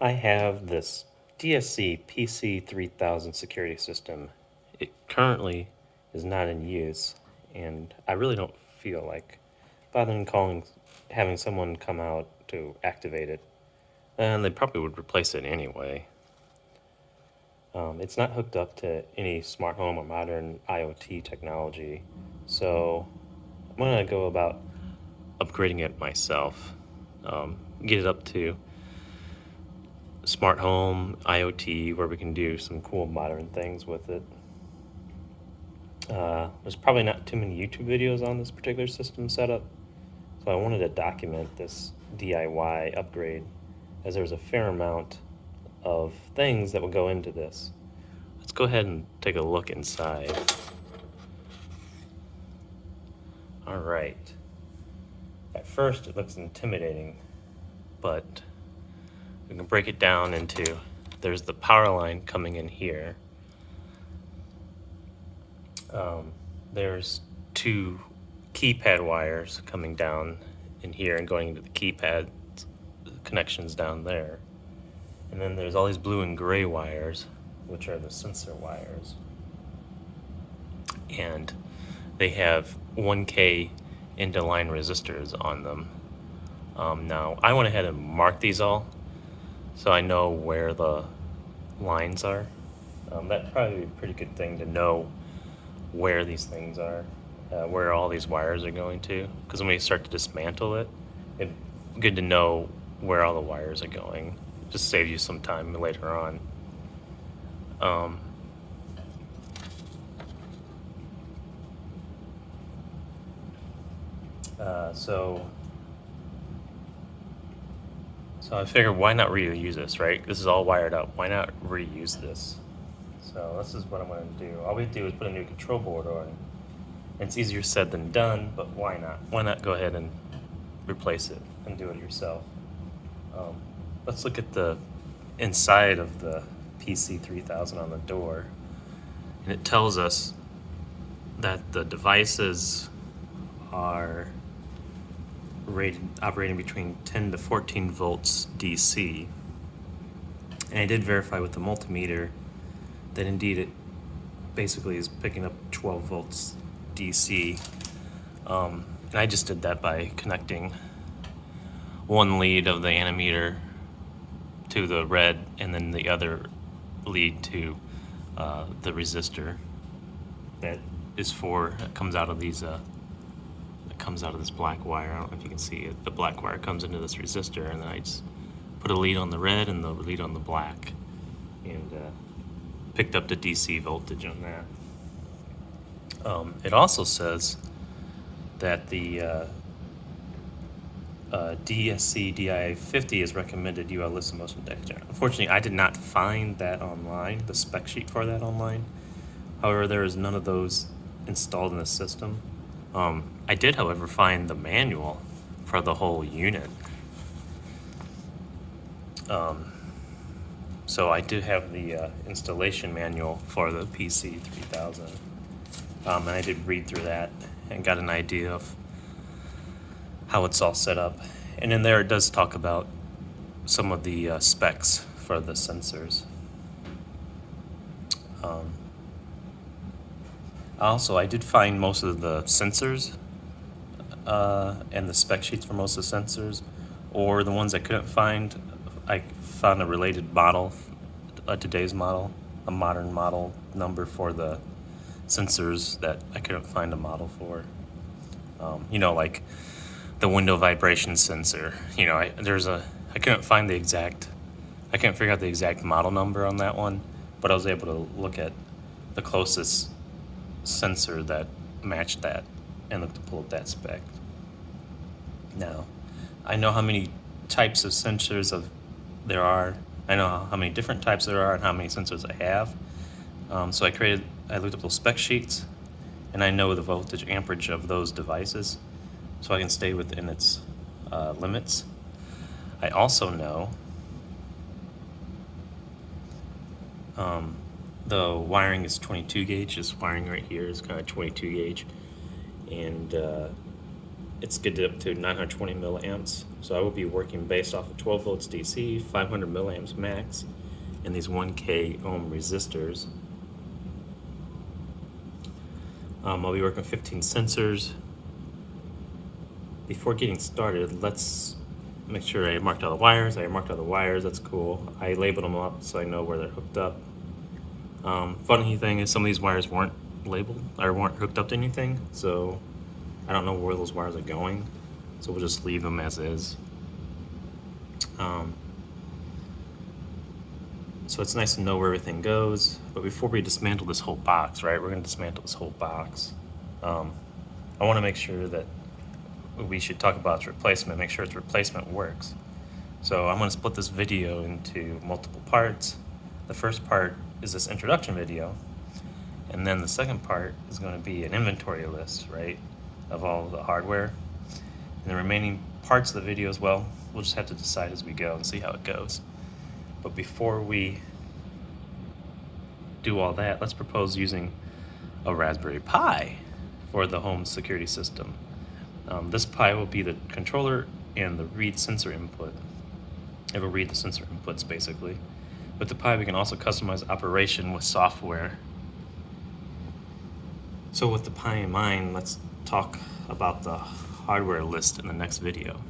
I have this DSC PC3000 security system. It currently is not in use, and I really don't feel like bothering having someone come out to activate it. And they probably would replace it anyway. It's not hooked up to any smart home or modern IoT technology, so I'm gonna go about upgrading it myself. Get it up to smart home, IoT, where we can do some cool modern things with it. There's probably not too many YouTube videos on this particular system setup, so I wanted to document this DIY upgrade, as there's a fair amount of things that will go into this. Let's go ahead and take a look inside. All right. At first, it looks intimidating, but we can break it down into, there's the power line coming in here. There's two keypad wires coming down in here and going into the keypad connections down there. And then there's all these blue and gray wires, which are the sensor wires. And they have 1K into line resistors on them. Now, I went ahead and marked these all so I know where the lines are. That'd probably be a pretty good thing to know where these things are, where all these wires are going to. Because when we start to dismantle it, it's good to know where all the wires are going. Just save you some time later on. So I figured, why not reuse this, right? This is all wired up. Why not reuse this? So this is what I'm going to do. All we do is put a new control board on. It's easier said than done, but why not? Why not go ahead and replace it and do it yourself? Let's look at the inside of the PC3000 on the door. And it tells us that the devices are operating between 10 to 14 volts DC. And I did verify with the multimeter that indeed it basically is picking up 12 volts DC. And I just did that by connecting one lead of the ammeter to the red and then the other lead to the resistor that comes out of these comes out of this black wire. I don't know if you can see it. The black wire comes into this resistor, and then I just put a lead on the red and the lead on the black, and picked up the DC voltage on that. It also says that the DSC DI50 is recommended UL listen motion detector. Unfortunately, I did not find that online, the spec sheet for that online. However, there is none of those installed in the system. I did, however, find the manual for the whole unit. So I do have the installation manual for the PC3000. And I did read through that and got an idea of how it's all set up. And in there it does talk about some of the specs for the sensors. Also, I did find most of the sensors and the spec sheets for most of the sensors, or the ones I couldn't find, I found a related model, today's model, a modern model number for the sensors that I couldn't find a model for. Like the window vibration sensor. I couldn't find I couldn't figure out the exact model number on that one, but I was able to look at the closest sensor that matched that and look to pull up that spec. Now, I know how many types of sensors there are. I know how many different types there are and how many sensors I have. So I looked up those spec sheets, and I know the voltage amperage of those devices, so I can stay within its limits. I also know the wiring is 22 gauge. This wiring right here is kind of 22 gauge, and it's good up to 920 milliamps. So I will be working based off of 12 volts DC, 500 milliamps max, and these 1K ohm resistors. I'll be working with 15 sensors. Before getting started, let's make sure I marked all the wires. I marked all the wires, that's cool. I labeled them up so I know where they're hooked up. Funny thing is some of these wires weren't labeled or weren't hooked up to anything, so I don't know where those wires are going. So we'll just leave them as is. So it's nice to know where everything goes. But before we dismantle this whole box, right, we're going to dismantle this whole box. I want to make sure that we should talk about its replacement, make sure its replacement works. So I'm going to split this video into multiple parts. The first part is this introduction video, and then the second part is going to be an inventory list, right, of all the hardware. And the remaining parts of the video as well, we'll just have to decide as we go and see how it goes. But before we do all that, let's propose using a Raspberry Pi for the home security system. This Pi will be the controller and the read sensor input. It will read the sensor inputs basically. With the Pi, we can also customize operation with software. So with the Pi in mind, let's talk about the hardware list in the next video.